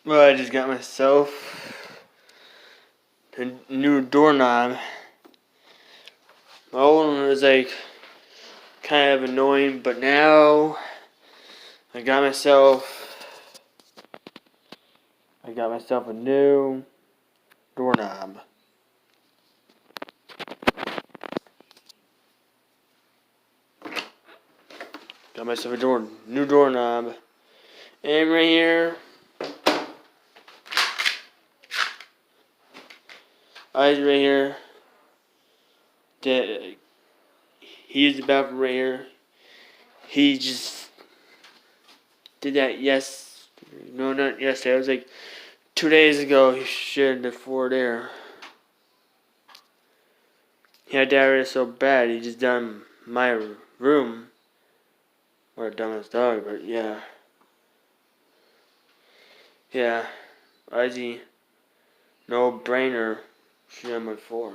Well, I just got myself a new doorknob. My old one was like kind of annoying, but now I got myself a new doorknob. Got myself a new doorknob. And right here, eyes right here. He used the bathroom right here. He just did that no, not yesterday. It was like 2 days ago. He shit the floor there. He had diarrhea so bad, he just done my room. What a dumbest dog, but yeah. Yeah. Ozzy, no brainer, shit on my floor.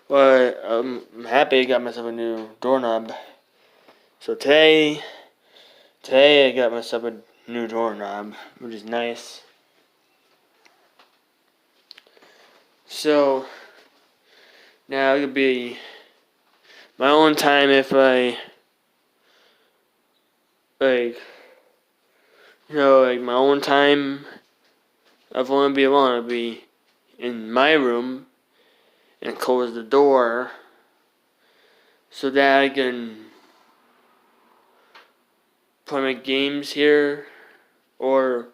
Well, I'm happy I got myself a new doorknob. So today I got myself a new doorknob, which is nice. So now it'll be my own time if I like my own time. If I want to be alone, I'll be in my room and close the door so that I can play my games here or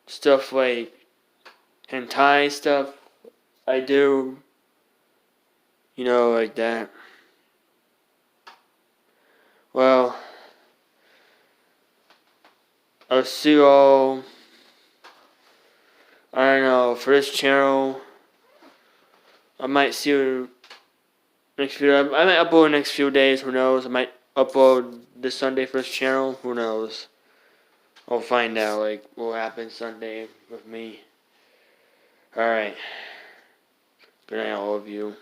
stuff like hentai stuff I do, like that. Well, I'll see you all, I don't know, for this channel. I might see you next video. I might upload next few days, who knows. I might upload this Sunday for this channel, who knows. I'll find out, what will happen Sunday with me. Alright. Good night, all of you.